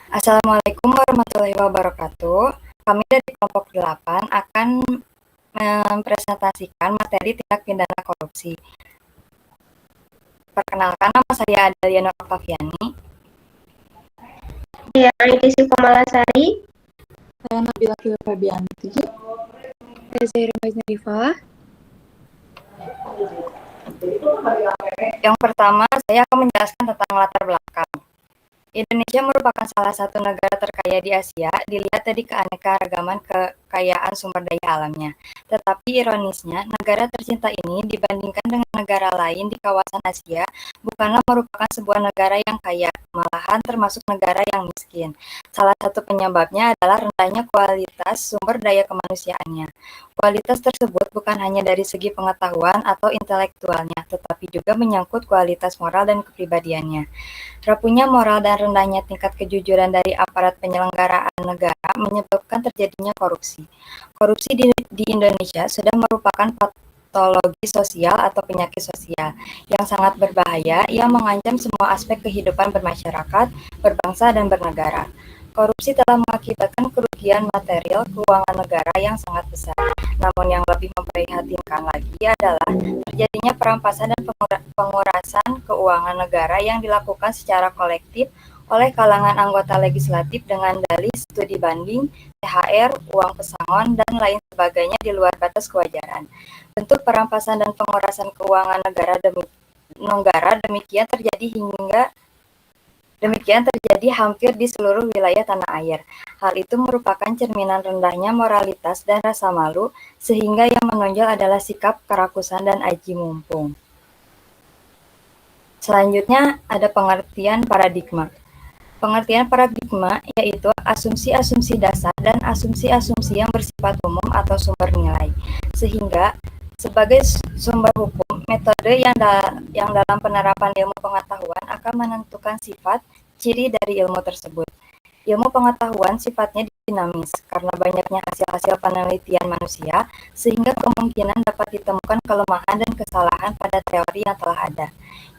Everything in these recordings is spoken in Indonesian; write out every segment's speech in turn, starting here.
Assalamualaikum warahmatullahi wabarakatuh. Kami dari kelompok 8 akan mempresentasikan materi tindak pidana korupsi. Perkenalkan, nama saya Adalia Nurfaviani. Saya Aniti Sukomalasari. Saya Nabila Febianti. Saya Zaira Maznarifah. Yang pertama, saya akan menjelaskan tentang latar belakang. Indonesia merupakan salah satu negara terkaya di Asia, dilihat dari keanekaragaman kekayaan sumber daya alamnya. Tetapi ironisnya, negara tercinta ini dibandingkan dengan negara lain di kawasan Asia, bukanlah merupakan sebuah negara yang kaya, malahan termasuk negara yang miskin. Salah satu penyebabnya adalah rendahnya kualitas sumber daya kemanusiaannya. Kualitas tersebut bukan hanya dari segi pengetahuan atau intelektualnya, tetapi juga menyangkut kualitas moral dan kepribadiannya. Rapuhnya moral dan rendahnya tingkat kejujuran dari aparat penyelenggaraan negara menyebabkan terjadinya korupsi. Korupsi di Indonesia sudah merupakan patologi sosial atau penyakit sosial yang sangat berbahaya yang mengancam semua aspek kehidupan bermasyarakat, berbangsa, dan bernegara. Korupsi telah mengakibatkan kerugian material keuangan negara yang sangat besar. Namun yang lebih memprihatinkan lagi adalah terjadinya perampasan dan pengurasan keuangan negara yang dilakukan secara kolektif oleh kalangan anggota legislatif dengan dalih studi banding, THR, uang pesangon, dan lain sebagainya di luar batas kewajaran. Bentuk perampasan dan pengurasan keuangan negara demikian terjadi hampir di seluruh wilayah tanah air. Hal itu merupakan cerminan rendahnya moralitas dan rasa malu, sehingga yang menonjol adalah sikap kerakusan dan aji mumpung. Selanjutnya ada pengertian paradigma. Pengertian paradigma yaitu asumsi-asumsi dasar dan asumsi-asumsi yang bersifat umum atau sumber nilai. Sehingga sebagai sumber hukum, metode yang dalam penerapan ilmu pengetahuan akan menentukan sifat, ciri dari ilmu tersebut. Ilmu pengetahuan sifatnya dinamis karena banyaknya hasil-hasil penelitian manusia, sehingga kemungkinan dapat ditemukan kelemahan dan kesalahan pada teori yang telah ada.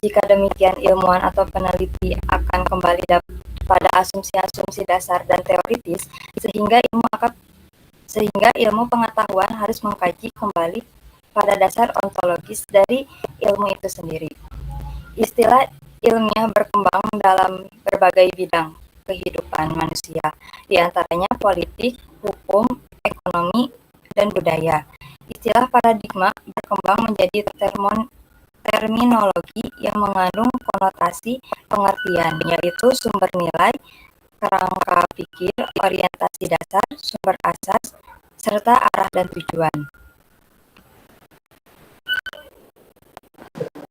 Jika demikian, ilmuwan atau peneliti akan kembali pada asumsi-asumsi dasar dan teoritis, sehingga ilmu pengetahuan harus mengkaji kembali pada dasar ontologis dari ilmu itu sendiri. Istilah ilmiah berkembang dalam berbagai bidang kehidupan manusia, di antaranya politik, hukum, ekonomi, dan budaya. Istilah paradigma berkembang menjadi terminologi yang mengandung konotasi pengertian, yaitu sumber nilai, kerangka pikir, orientasi dasar, sumber asas, serta arah dan tujuan.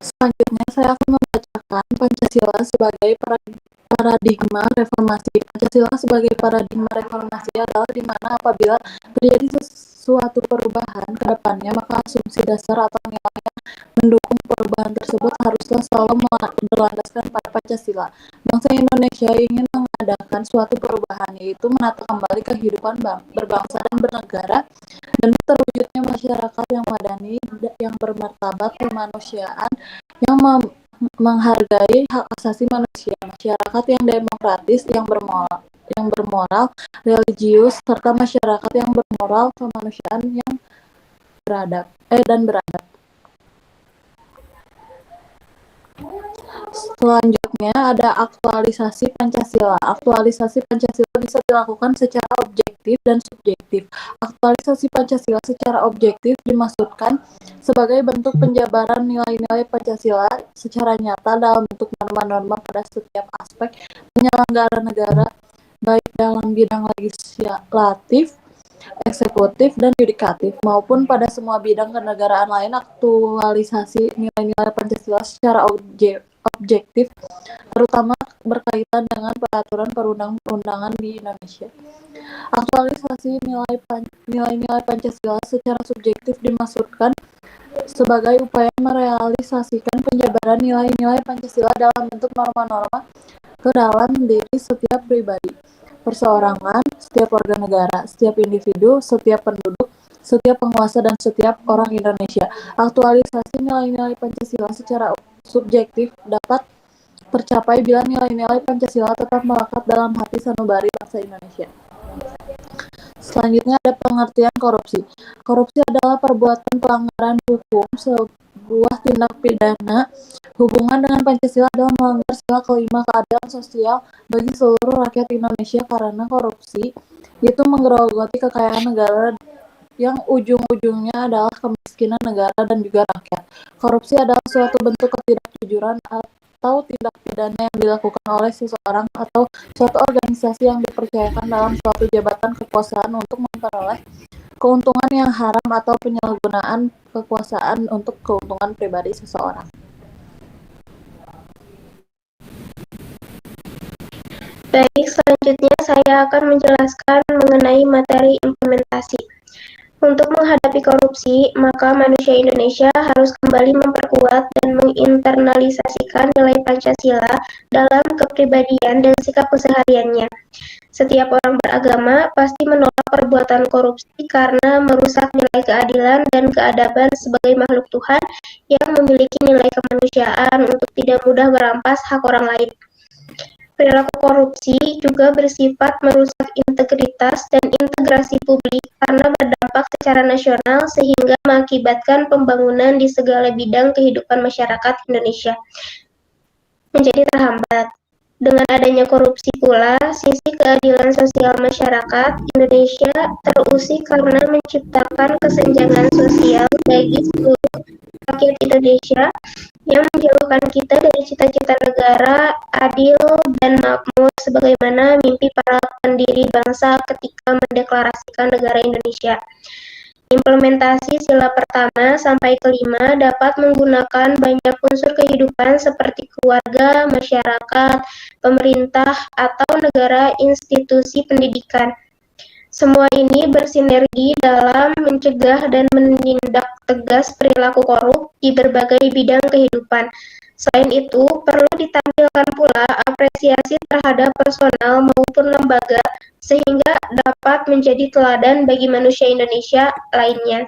Selanjutnya, saya akan membacakan Pancasila sebagai paradigma reformasi. Pancasila sebagai paradigma reformasi adalah di mana apabila terjadi suatu perubahan ke depannya, maka asumsi dasar atau nilai yang mendukung perubahan tersebut haruslah selalu berlandaskan pada Pancasila. Bangsa Indonesia ingin mengadakan suatu perubahan, yaitu menata kembali kehidupan berbangsa dan bernegara demi terwujudnya masyarakat yang madani, yang bermartabat kemanusiaan, yang menghargai hak asasi manusia, masyarakat yang demokratis, yang bermoral, religius, serta masyarakat yang bermoral kemanusiaan yang beradab. Selanjutnya ada aktualisasi Pancasila. Aktualisasi Pancasila bisa dilakukan secara objektif dan subjektif. Aktualisasi Pancasila secara objektif dimaksudkan sebagai bentuk penjabaran nilai-nilai Pancasila secara nyata dalam bentuk norma-norma pada setiap aspek penyelenggara negara, baik dalam bidang legislatif, eksekutif, dan yudikatif, maupun pada semua bidang kenegaraan lain. Aktualisasi nilai-nilai Pancasila secara objektif, terutama berkaitan dengan peraturan perundang-undangan di Indonesia. Aktualisasi nilai-nilai Pancasila secara subjektif dimaksudkan sebagai upaya merealisasikan penjabaran nilai-nilai Pancasila dalam bentuk norma-norma ke dalam diri setiap pribadi, perseorangan, setiap warga negara, setiap individu, setiap penduduk, setiap penguasa, dan setiap orang Indonesia. Aktualisasi nilai-nilai Pancasila secara subjektif dapat tercapai bila nilai-nilai Pancasila tetap melekat dalam hati sanubari bangsa Indonesia. Selanjutnya ada pengertian korupsi. Korupsi adalah perbuatan pelanggaran hukum, sebuah tindak pidana hubungan dengan Pancasila adalah melanggar sila kelima keadilan sosial bagi seluruh rakyat Indonesia karena korupsi itu menggerogoti kekayaan negara yang ujung-ujungnya adalah kemiskinan negara dan juga rakyat. Korupsi adalah suatu bentuk ketidakjujuran atau tindak pidana yang dilakukan oleh seseorang atau suatu organisasi yang dipercayakan dalam suatu jabatan kekuasaan untuk memperoleh keuntungan yang haram atau penyalahgunaan kekuasaan untuk keuntungan pribadi seseorang. Baik, selanjutnya saya akan menjelaskan mengenai materi implementasi. Untuk menghadapi korupsi, maka manusia Indonesia harus kembali memperkuat dan menginternalisasikan nilai Pancasila dalam kepribadian dan sikap kesehariannya. Setiap orang beragama pasti menolak perbuatan korupsi karena merusak nilai keadilan dan keadaban sebagai makhluk Tuhan yang memiliki nilai kemanusiaan untuk tidak mudah merampas hak orang lain. Perilaku korupsi juga bersifat merusak integritas dan integrasi publik karena berdampak secara nasional sehingga mengakibatkan pembangunan di segala bidang kehidupan masyarakat Indonesia menjadi terhambat. Dengan adanya korupsi pula, sisi keadilan sosial masyarakat Indonesia terusik karena menciptakan kesenjangan sosial bagi seluruh rakyat Indonesia yang menjauhkan kita dari cita-cita negara adil dan makmur sebagaimana mimpi para pendiri bangsa ketika mendeklarasikan negara Indonesia. Implementasi sila pertama sampai kelima dapat menggunakan banyak unsur kehidupan seperti keluarga, masyarakat, pemerintah, atau negara institusi pendidikan. Semua ini bersinergi dalam mencegah dan menindak tegas perilaku korup di berbagai bidang kehidupan. Selain itu, perlu ditampilkan pula apresiasi terhadap personal maupun lembaga sehingga dapat menjadi teladan bagi manusia Indonesia lainnya.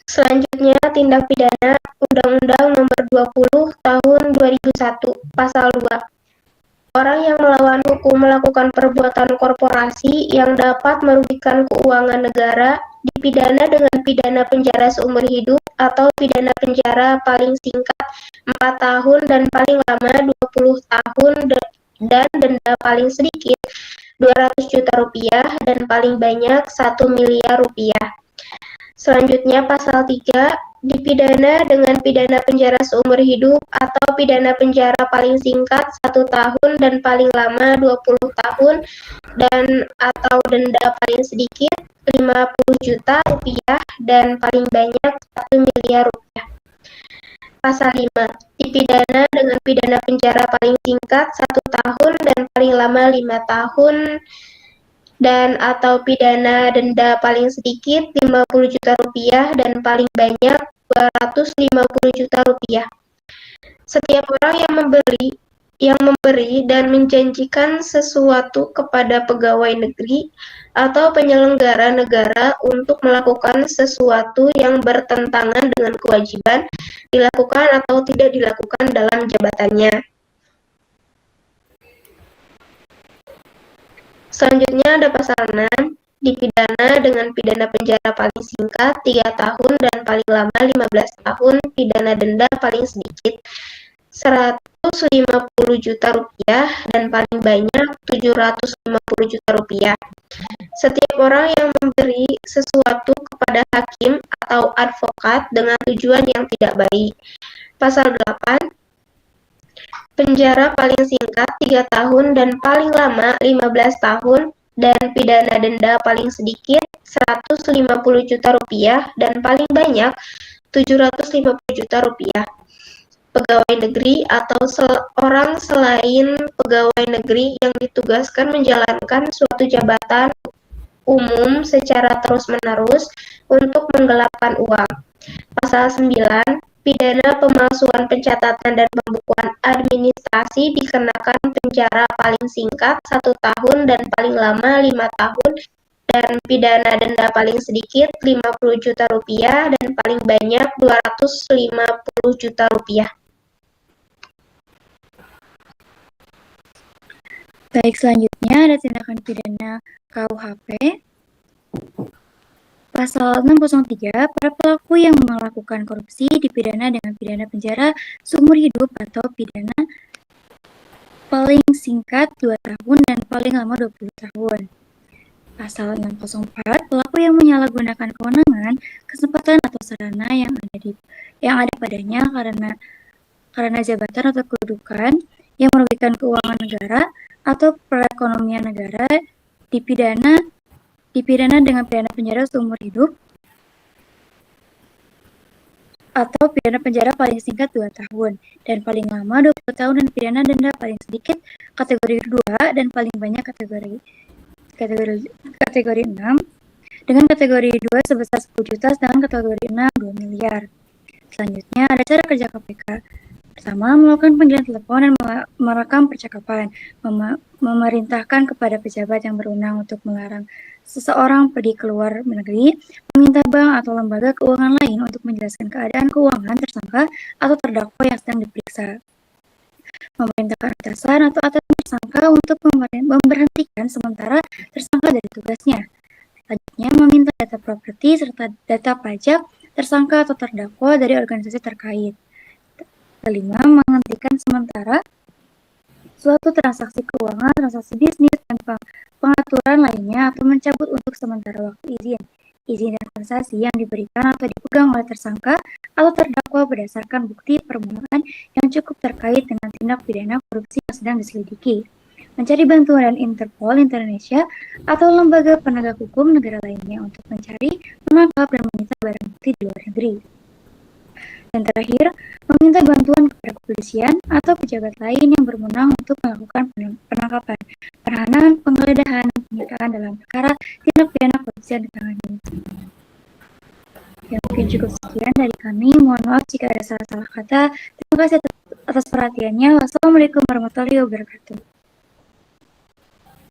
Selanjutnya, tindak pidana Undang-Undang Nomor 20 Tahun 2001, Pasal 2. Orang yang melawan hukum melakukan perbuatan korporasi yang dapat merugikan keuangan negara dipidana dengan pidana penjara seumur hidup atau pidana penjara paling singkat 4 tahun dan paling lama 20 tahun dan denda paling sedikit 200 juta rupiah dan paling banyak 1 miliar rupiah. Selanjutnya pasal 3 dipidana dengan pidana penjara seumur hidup atau pidana penjara paling singkat 1 tahun dan paling lama 20 tahun dan atau denda paling sedikit 50 juta rupiah dan paling banyak 1 miliar rupiah. Pasal 5 dipidana dengan pidana penjara paling singkat 1 tahun dan paling lama 5 tahun dan atau pidana denda paling sedikit 50 juta rupiah dan paling banyak 250 juta rupiah. Setiap orang yang memberi dan menjanjikan sesuatu kepada pegawai negeri atau penyelenggara negara untuk melakukan sesuatu yang bertentangan dengan kewajiban dilakukan atau tidak dilakukan dalam jabatannya. Selanjutnya ada pasal 6, dipidana dengan pidana penjara paling singkat 3 tahun dan paling lama 15 tahun, pidana denda paling sedikit 150 juta rupiah dan paling banyak 750 juta rupiah. Setiap orang yang memberi sesuatu kepada hakim atau advokat dengan tujuan yang tidak baik. Pasal 8, penjara paling singkat 3 tahun dan paling lama 15 tahun dan pidana denda paling sedikit 150 juta rupiah dan paling banyak 750 juta rupiah. Pegawai negeri atau orang selain pegawai negeri yang ditugaskan menjalankan suatu jabatan umum secara terus-menerus untuk menggelapkan uang. Pasal 9, pidana pemalsuan pencatatan dan pembukuan administrasi dikenakan penjara paling singkat 1 tahun dan paling lama 5 tahun dan pidana denda paling sedikit 50 juta rupiah dan paling banyak 250 juta rupiah. Baik, selanjutnya ada tindakan pidana KUHP. Pasal 603, para pelaku yang melakukan korupsi dipidana dengan pidana penjara seumur hidup atau pidana paling singkat 2 tahun dan paling lama 20 tahun. Pasal 604, pelaku yang menyalahgunakan kewenangan, kesempatan atau sarana yang ada padanya karena jabatan atau kedudukan yang merugikan keuangan negara atau perekonomian negara dipidana dengan pidana penjara seumur hidup atau pidana penjara paling singkat 2 tahun dan paling lama 20 tahun dan pidana denda paling sedikit kategori 2 dan paling banyak kategori 6 dengan kategori 2 sebesar 10 juta sedangkan kategori 6 2 miliar. Selanjutnya ada cara kerja KPK. Pertama, melakukan panggilan telepon dan merekam percakapan, memerintahkan kepada pejabat yang berwenang untuk melarang seseorang pergi ke luar negeri, meminta bank atau lembaga keuangan lain untuk menjelaskan keadaan keuangan tersangka atau terdakwa yang sedang diperiksa. Memerintahkan atasan atau atasan tersangka untuk memberhentikan sementara tersangka dari tugasnya. Selanjutnya, meminta data properti serta data pajak tersangka atau terdakwa dari organisasi terkait. Kelima, menghentikan sementara suatu transaksi keuangan, transaksi bisnis, tanpa pengaturan lainnya atau mencabut untuk sementara waktu izin dan transaksi yang diberikan atau dipegang oleh tersangka atau terdakwa berdasarkan bukti permulaan yang cukup terkait dengan tindak pidana korupsi yang sedang diselidiki. Mencari bantuan Interpol Indonesia atau lembaga penegak hukum negara lainnya untuk mencari, menangkap, dan menyita barang bukti di luar negeri. Dan terakhir, meminta bantuan kepada kepolisian atau pejabat lain yang berwenang untuk melakukan penangkapan, penahanan, penggeledahan, dan penyitaan dalam perkara tindak pidana korupsi yang ditangani. Ya, mungkin cukup sekian dari kami. Mohon maaf jika ada salah-salah kata. Terima kasih atas perhatiannya. Wassalamualaikum warahmatullahi wabarakatuh.